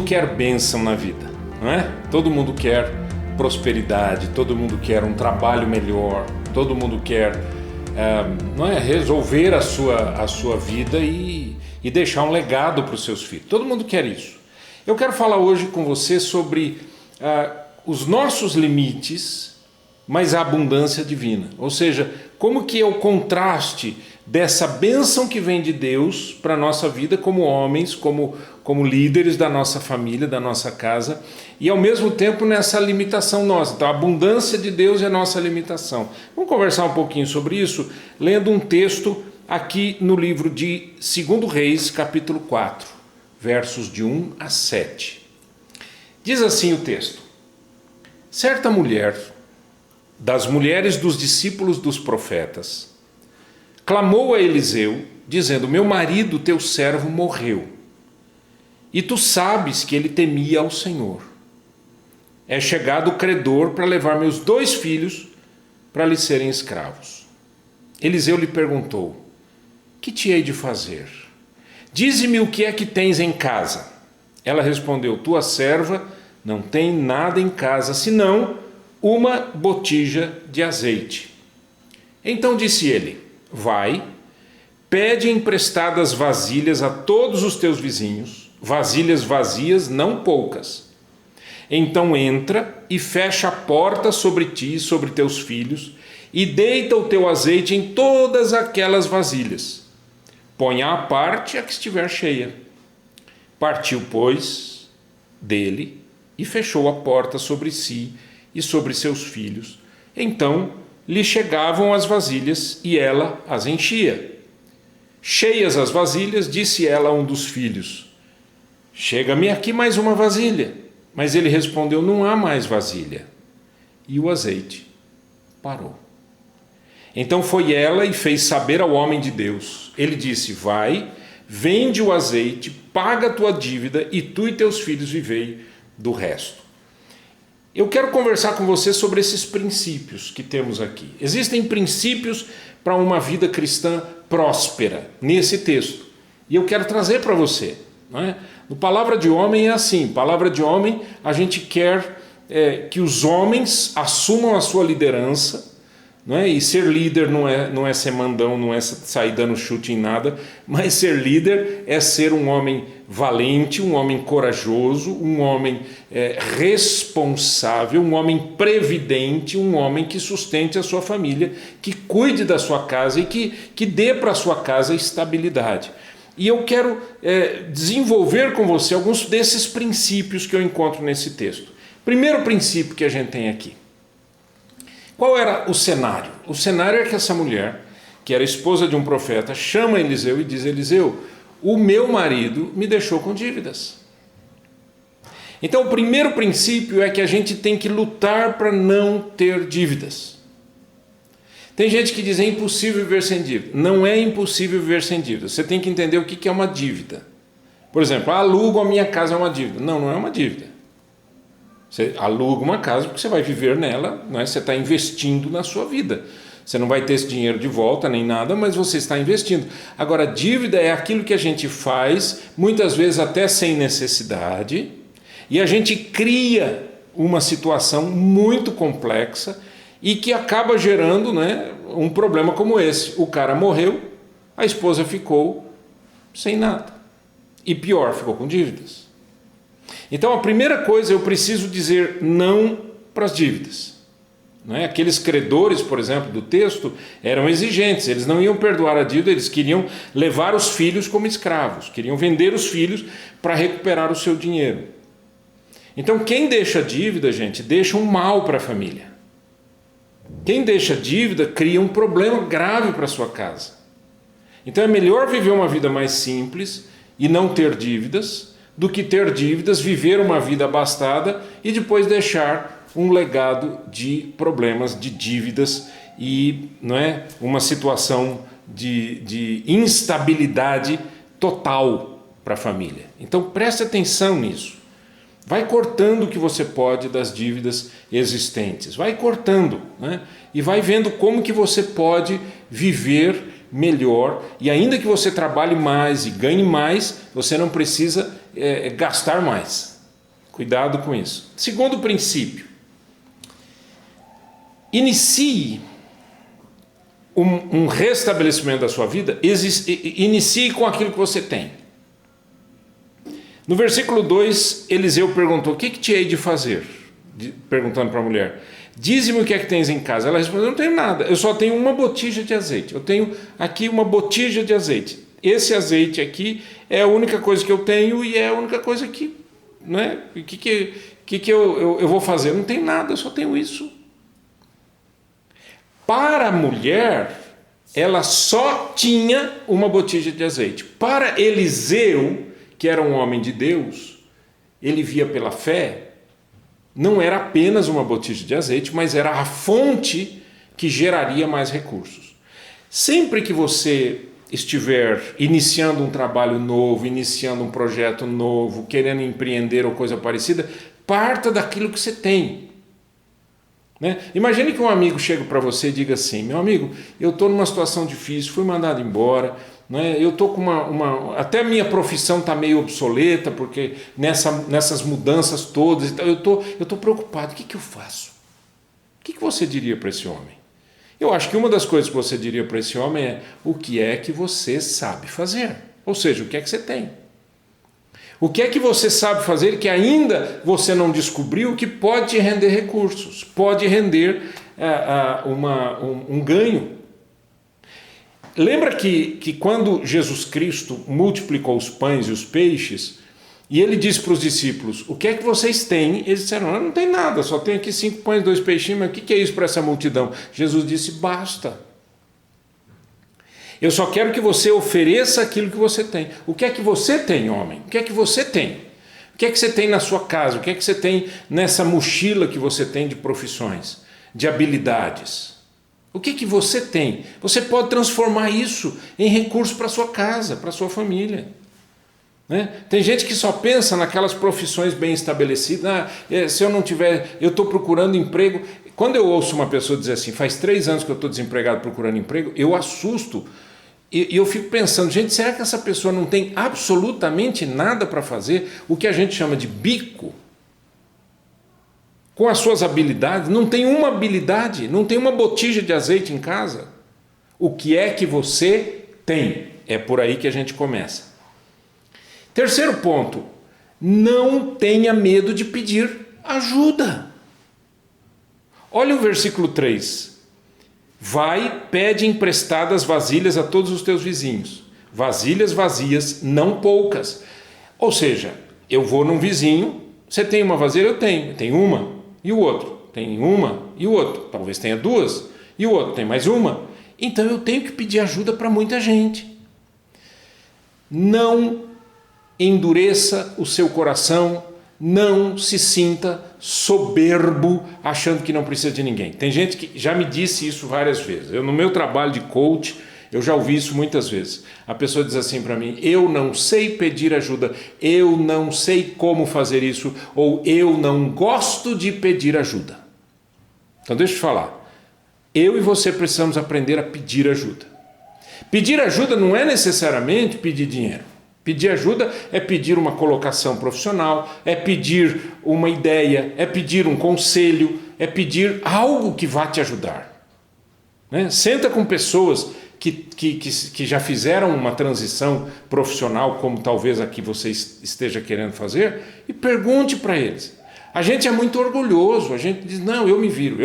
quer bênção na vida, não é? Todo mundo quer prosperidade, todo mundo quer um trabalho melhor, todo mundo quer não é, resolver a sua vida e deixar um legado para os seus filhos. Todo mundo quer isso. Eu quero falar hoje com você sobre os nossos limites, mas a abundância divina. Ou seja, como que é o contraste dessa bênção que vem de Deus para a nossa vida como homens, como líderes da nossa família, da nossa casa, e ao mesmo tempo nessa limitação nossa. Então a abundância de Deus é a nossa limitação. Vamos conversar um pouquinho sobre isso, lendo um texto aqui no livro de 2 Reis, capítulo 4, versos de 1 a 7. Diz assim o texto: certa mulher, das mulheres dos discípulos dos profetas, clamou a Eliseu, dizendo: meu marido, teu servo, morreu, e tu sabes que ele temia ao Senhor. É chegado o credor para levar meus 2 filhos para lhe serem escravos. Eliseu lhe perguntou: que te hei de fazer? Dize-me o que é que tens em casa. Ela respondeu: tua serva não tem nada em casa, senão uma botija de azeite. Então disse ele: vai, pede emprestadas vasilhas a todos os teus vizinhos, vasilhas vazias, não poucas. Então entra e fecha a porta sobre ti e sobre teus filhos, e deita o teu azeite em todas aquelas vasilhas. Ponha à parte a que estiver cheia. Partiu, pois, dele e fechou a porta sobre si e sobre seus filhos. Então lhe chegavam as vasilhas e ela as enchia. Cheias as vasilhas, disse ela a um dos filhos: chega-me aqui mais uma vasilha. Mas ele respondeu: não há mais vasilha. E o azeite parou. Então foi ela e fez saber ao homem de Deus. Ele disse: vai, vende o azeite, paga a tua dívida, e tu e teus filhos vivei do resto. Eu quero conversar com você sobre esses princípios que temos aqui. Existem princípios para uma vida cristã próspera nesse texto, e eu quero trazer para você, não é? No Palavra de Homem é assim. Palavra de Homem, a gente quer que os homens assumam a sua liderança, não é? E ser líder não é ser mandão, não é sair dando chute em nada, mas ser líder é ser um homem valente, um homem corajoso, um homem responsável, um homem previdente, um homem que sustente a sua família, que cuide da sua casa e que dê para a sua casa estabilidade. E eu quero desenvolver com você alguns desses princípios que eu encontro nesse texto. Primeiro princípio que a gente tem aqui. Qual era o cenário? O cenário é que essa mulher, que era esposa de um profeta, chama Eliseu e diz: Eliseu, o meu marido me deixou com dívidas. Então o primeiro princípio é que a gente tem que lutar para não ter dívidas. Tem gente que diz: é impossível viver sem dívida. Não é impossível viver sem dívida. Você tem que entender o que é uma dívida. Por exemplo, alugo a minha casa, é uma dívida. Não, não é uma dívida. Você aluga uma casa porque você vai viver nela, não é? Você está investindo na sua vida. Você não vai ter esse dinheiro de volta nem nada, mas você está investindo. Agora, dívida é aquilo que a gente faz, muitas vezes até sem necessidade, e a gente cria uma situação muito complexa e que acaba gerando, né, um problema como esse. O cara morreu, a esposa ficou sem nada. E pior, ficou com dívidas. Então a primeira coisa, eu preciso dizer não para as dívidas. Não é? Aqueles credores, por exemplo, do texto, eram exigentes. Eles não iam perdoar a dívida, eles queriam levar os filhos como escravos. Queriam vender os filhos para recuperar o seu dinheiro. Então quem deixa dívida, gente, deixa um mal para a família. Quem deixa dívida cria um problema grave para a sua casa. Então é melhor viver uma vida mais simples e não ter dívidas, do que ter dívidas, viver uma vida abastada e depois deixar um legado de problemas, de dívidas e, não é, uma situação de instabilidade total para a família. Então preste atenção nisso. Vai cortando o que você pode das dívidas existentes. Vai cortando, né? E vai vendo como que você pode viver melhor. E ainda que você trabalhe mais e ganhe mais, você não precisa gastar mais. Cuidado com isso. Segundo princípio, inicie um restabelecimento da sua vida, inicie com aquilo que você tem. No versículo 2, Eliseu perguntou: o que te hei de fazer? Perguntando para a mulher: dize-me o que é que tens em casa. Ela respondeu: não tenho nada, eu só tenho uma botija de azeite. Eu tenho aqui uma botija de azeite. Esse azeite aqui é a única coisa que eu tenho e é a única coisa que, né? O que eu vou fazer? Não tenho nada, eu só tenho isso. Para a mulher, ela só tinha uma botija de azeite. Para Eliseu, que era um homem de Deus, ele via pela fé, não era apenas uma botija de azeite, mas era a fonte que geraria mais recursos. Sempre que você estiver iniciando um trabalho novo, iniciando um projeto novo, querendo empreender ou coisa parecida, parta daquilo que você tem. Né? Imagine que um amigo chega para você e diga assim: meu amigo, eu estou numa situação difícil, fui mandado embora, né? Eu estou com até a minha profissão está meio obsoleta, porque nessas mudanças todas, eu estou preocupado, o que eu faço? O que você diria para esse homem? Eu acho que uma das coisas que você diria para esse homem é: o que é que você sabe fazer? Ou seja, o que é que você tem? O que é que você sabe fazer que ainda você não descobriu que pode te render recursos, pode render um ganho? Lembra que quando Jesus Cristo multiplicou os pães e os peixes, e ele disse para os discípulos: o que é que vocês têm? Eles disseram: não tem nada, só tem aqui 5 pães e 2 peixinhos, mas o que é isso para essa multidão? Jesus disse: basta. Eu só quero que você ofereça aquilo que você tem. O que é que você tem, homem? O que é que você tem? O que é que você tem na sua casa? O que é que você tem nessa mochila que você tem de profissões, de habilidades? O que é que você tem? Você pode transformar isso em recurso para a sua casa, para a sua família. Né? Tem gente que só pensa naquelas profissões bem estabelecidas. Se eu não tiver, eu estou procurando emprego. Quando eu ouço uma pessoa dizer assim: faz 3 anos que eu estou desempregado procurando emprego, eu assusto. E eu fico pensando: gente, será que essa pessoa não tem absolutamente nada para fazer? O que a gente chama de bico. Com as suas habilidades, não tem uma habilidade, não tem uma botija de azeite em casa. O que é que você tem? É por aí que a gente começa. Terceiro ponto: não tenha medo de pedir ajuda. Olha o versículo 3. Vai, pede emprestadas vasilhas a todos os teus vizinhos. Vasilhas vazias, não poucas. Ou seja, eu vou num vizinho, você tem uma vasilha? Eu tenho uma. E o outro? Tem uma e o outro. Talvez tenha 2. E o outro tem mais uma. Então eu tenho que pedir ajuda para muita gente. Não endureça o seu coração, não se sinta soberbo achando que não precisa de ninguém. Tem gente que já me disse isso várias vezes. No meu trabalho de coach, eu já ouvi isso muitas vezes. A pessoa diz assim para mim: eu não sei pedir ajuda, eu não sei como fazer isso, ou eu não gosto de pedir ajuda. Então deixa eu te falar, eu e você precisamos aprender a pedir ajuda. Pedir ajuda não é necessariamente pedir dinheiro. Pedir ajuda é pedir uma colocação profissional, é pedir uma ideia, é pedir um conselho, é pedir algo que vá te ajudar. Né? Senta com pessoas que já fizeram uma transição profissional, como talvez a que você esteja querendo fazer, e pergunte para eles. A gente é muito orgulhoso, a gente diz: não, eu me viro.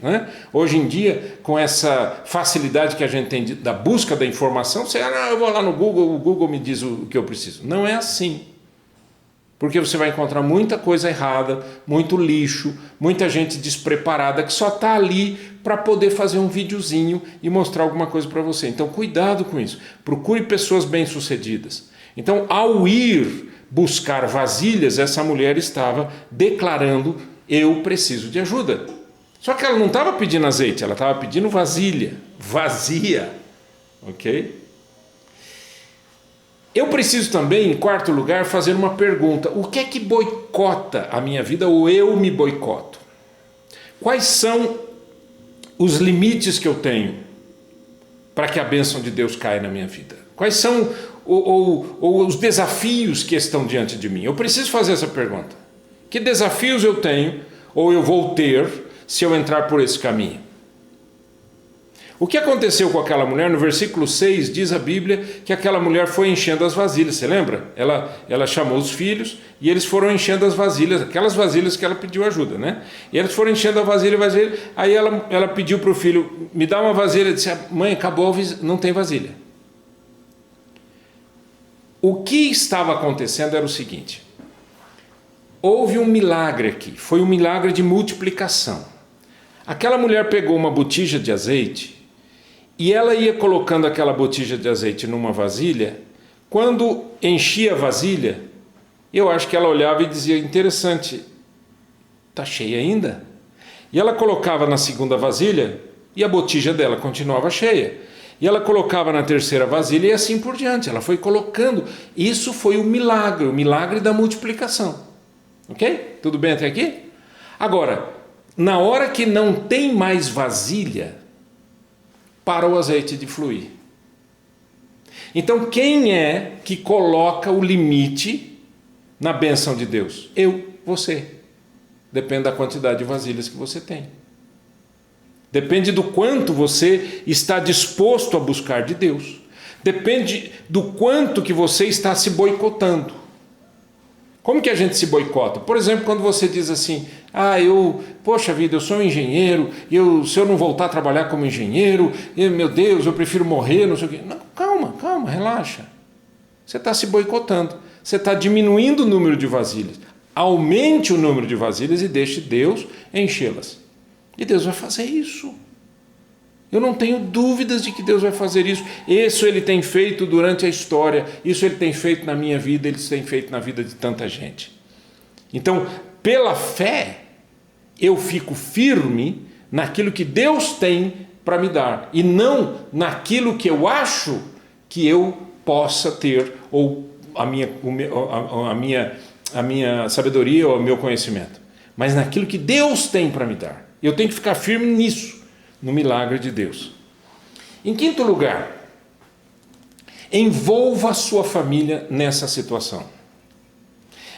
Né? Hoje em dia, com essa facilidade que a gente tem da busca da informação, você: não, eu vou lá no Google, o Google me diz o que eu preciso. Não é assim. Porque você vai encontrar muita coisa errada, muito lixo, muita gente despreparada que só está ali para poder fazer um videozinho e mostrar alguma coisa para você. Então, cuidado com isso. Procure pessoas bem-sucedidas. Então, ao ir buscar vasilhas, essa mulher estava declarando: eu preciso de ajuda. Só que ela não estava pedindo azeite, ela estava pedindo vasilha, vazia, ok? Eu preciso também, em quarto lugar, fazer uma pergunta: o que é que boicota a minha vida, ou eu me boicoto? Quais são os limites que eu tenho para que a bênção de Deus caia na minha vida? Quais são ou os desafios que estão diante de mim? Eu preciso fazer essa pergunta. Que desafios eu tenho ou eu vou ter se eu entrar por esse caminho? O que aconteceu com aquela mulher? No versículo 6 diz a Bíblia que aquela mulher foi enchendo as vasilhas, você lembra? Ela chamou os filhos e eles foram enchendo as vasilhas, aquelas vasilhas que ela pediu ajuda, né? E eles foram enchendo a vasilha, aí ela pediu para o filho, me dá uma vasilha, disse, mãe, acabou, não tem vasilha. O que estava acontecendo era o seguinte, houve um milagre aqui, foi um milagre de multiplicação. Aquela mulher pegou uma botija de azeite e ela ia colocando aquela botija de azeite numa vasilha. Quando enchia a vasilha, eu acho que ela olhava e dizia, interessante, está cheia ainda? E ela colocava na segunda vasilha e a botija dela continuava cheia. E ela colocava na terceira vasilha e assim por diante. Ela foi colocando. Isso foi o milagre da multiplicação. Ok? Tudo bem até aqui? Agora, na hora que não tem mais vasilha, para o azeite de fluir. Então, quem é que coloca o limite na bênção de Deus? Eu, você. Depende da quantidade de vasilhas que você tem. Depende do quanto você está disposto a buscar de Deus. Depende do quanto que você está se boicotando. Como que a gente se boicota? Por exemplo, quando você diz assim, poxa vida, eu sou um engenheiro, se eu não voltar a trabalhar como engenheiro, meu Deus, eu prefiro morrer, não sei o quê. Não, calma, relaxa. Você está se boicotando, você está diminuindo o número de vasilhas. Aumente o número de vasilhas e deixe Deus enchê-las. E Deus vai fazer isso. Eu não tenho dúvidas de que Deus vai fazer isso. Isso Ele tem feito durante a história, isso Ele tem feito na minha vida, Ele tem feito na vida de tanta gente. Então, pela fé, eu fico firme naquilo que Deus tem para me dar, e não naquilo que eu acho que eu possa ter, ou a minha sabedoria ou o meu conhecimento, mas naquilo que Deus tem para me dar. Eu tenho que ficar firme nisso, no milagre de Deus. Em quinto lugar, envolva a sua família nessa situação.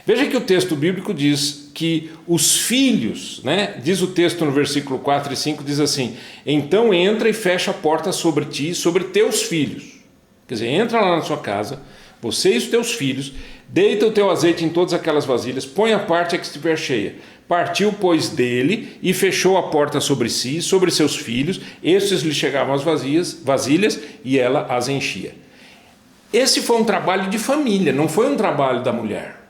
Veja que o texto bíblico diz que os filhos, diz o texto no versículo 4 e 5, diz assim, então entra e fecha a porta sobre ti e sobre teus filhos. Quer dizer, entra lá na sua casa, você e os teus filhos, deita o teu azeite em todas aquelas vasilhas, põe a parte a que estiver cheia. Partiu, pois, dele e fechou a porta sobre si e sobre seus filhos, estes lhe chegavam as vasilhas e ela as enchia. Esse foi um trabalho de família, não foi um trabalho da mulher.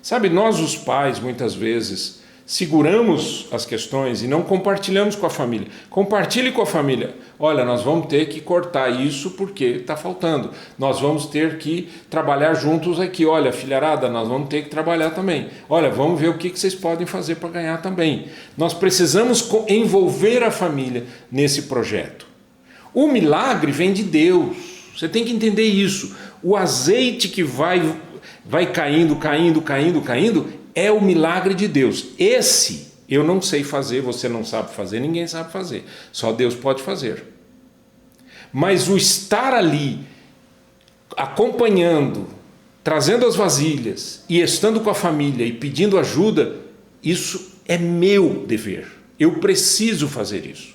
Sabe, nós os pais, muitas vezes, seguramos as questões e não compartilhamos com a família. Compartilhe com a família. Olha, nós vamos ter que cortar isso porque está faltando. Nós vamos ter que trabalhar juntos aqui. Olha, filharada, nós vamos ter que trabalhar também. Olha, vamos ver o que vocês podem fazer para ganhar também. Nós precisamos envolver a família nesse projeto. O milagre vem de Deus. Você tem que entender isso. O azeite que vai caindo, é o milagre de Deus. Esse eu não sei fazer, você não sabe fazer, ninguém sabe fazer. Só Deus pode fazer. Mas o estar ali, acompanhando, trazendo as vasilhas e estando com a família e pedindo ajuda, isso é meu dever. Eu preciso fazer isso.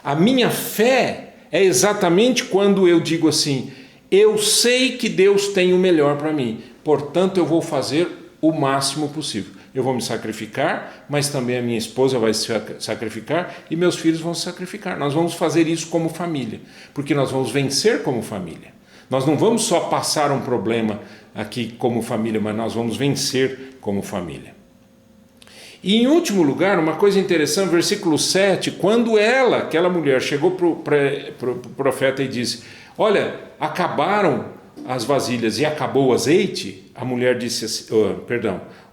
A minha fé é exatamente quando eu digo assim, eu sei que Deus tem o melhor para mim, portanto eu vou fazer o máximo possível. Eu vou me sacrificar, mas também a minha esposa vai se sacrificar e meus filhos vão se sacrificar. Nós vamos fazer isso como família, porque nós vamos vencer como família. Nós não vamos só passar um problema aqui como família, mas nós vamos vencer como família. E em último lugar, uma coisa interessante, versículo 7, quando aquela mulher, chegou para o profeta e disse, olha, acabaram as vasilhas e acabou o azeite, a mulher disse assim,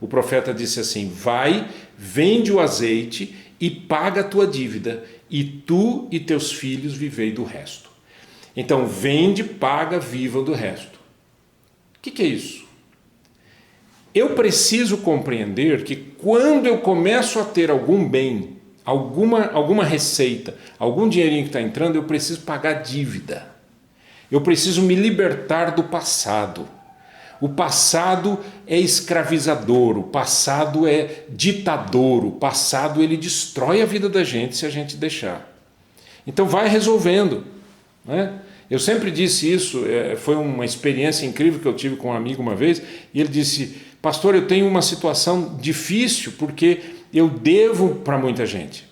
o profeta disse assim, vai, vende o azeite e paga a tua dívida, e tu e teus filhos vivei do resto. Então, vende, paga, vivam do resto. O que é isso? Eu preciso compreender que quando eu começo a ter algum bem, alguma receita, algum dinheirinho que está entrando, eu preciso pagar dívida. Eu preciso me libertar do passado. O passado é escravizador, o passado é ditador, o passado ele destrói a vida da gente se a gente deixar. Então vai resolvendo, né? Eu sempre disse isso, foi uma experiência incrível que eu tive com um amigo uma vez, e ele disse: pastor, eu tenho uma situação difícil porque eu devo para muita gente.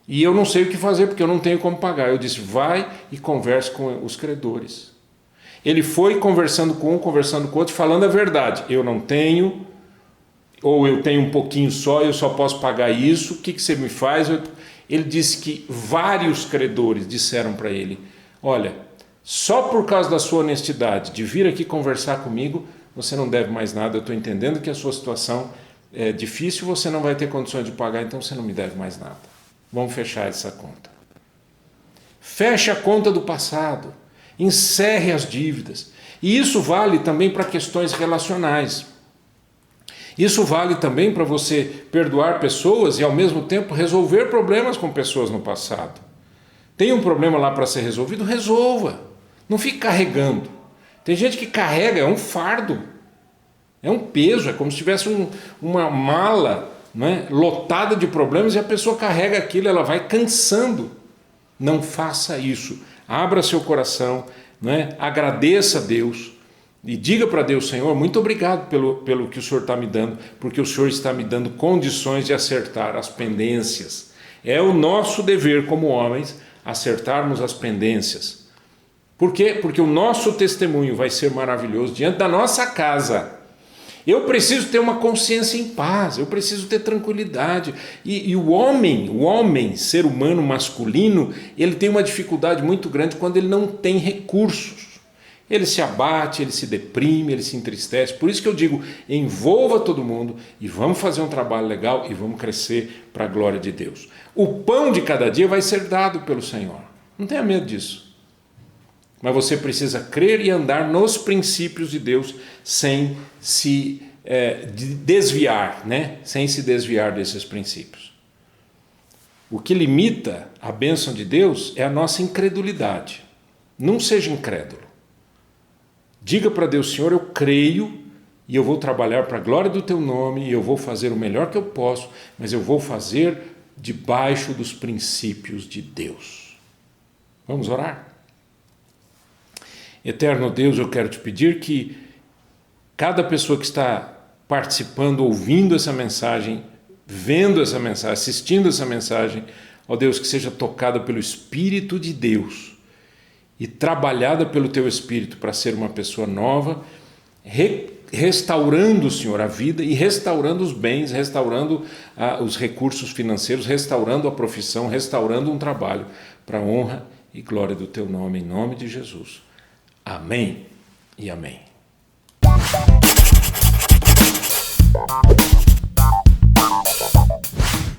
E eu não sei o que fazer porque eu não tenho como pagar. Eu disse: vai e converse com os credores. Ele foi conversando com um, conversando com o outro, falando a verdade. Eu não tenho, ou eu tenho um pouquinho só, eu só posso pagar isso, o que você me faz? Ele disse que vários credores disseram para ele: olha, só por causa da sua honestidade de vir aqui conversar comigo, você não deve mais nada, eu estou entendendo que a sua situação é difícil, você não vai ter condições de pagar, então você não me deve mais nada. Vamos fechar essa conta. Feche a conta do passado, encerre as dívidas. E isso vale também para questões relacionais. Isso vale também para você perdoar pessoas e ao mesmo tempo resolver problemas com pessoas no passado. Tem um problema lá para ser resolvido? Resolva. Não fique carregando. Tem gente que carrega, é um fardo, é um peso, é como se tivesse uma mala, né, lotada de problemas, e a pessoa carrega aquilo, ela vai cansando. Não faça isso. Abra seu coração, né, agradeça a Deus e diga para Deus: Senhor, muito obrigado pelo que o Senhor está me dando, porque o Senhor está me dando condições de acertar as pendências. É o nosso dever como homens acertarmos as pendências. Por quê? Porque o nosso testemunho vai ser maravilhoso diante da nossa casa. Eu preciso ter uma consciência em paz, eu preciso ter tranquilidade. E o homem, ser humano masculino, ele tem uma dificuldade muito grande quando ele não tem recursos. Ele se abate, ele se deprime, ele se entristece. Por isso que eu digo: envolva todo mundo e vamos fazer um trabalho legal e vamos crescer para a glória de Deus. O pão de cada dia vai ser dado pelo Senhor. Não tenha medo disso. Mas você precisa crer e andar nos princípios de Deus sem se desviar, né? Sem se desviar desses princípios. O que limita a bênção de Deus é a nossa incredulidade. Não seja incrédulo. Diga para Deus: Senhor, eu creio e eu vou trabalhar para a glória do Teu nome e eu vou fazer o melhor que eu posso, mas eu vou fazer debaixo dos princípios de Deus. Vamos orar? Eterno Deus, eu quero te pedir que cada pessoa que está participando, ouvindo essa mensagem, vendo essa mensagem, assistindo essa mensagem, ó Deus, que seja tocada pelo Espírito de Deus e trabalhada pelo Teu Espírito para ser uma pessoa nova, restaurando, Senhor, a vida e restaurando os bens, restaurando os recursos financeiros, restaurando a profissão, restaurando um trabalho para a honra e glória do Teu nome, em nome de Jesus. Amém e amém.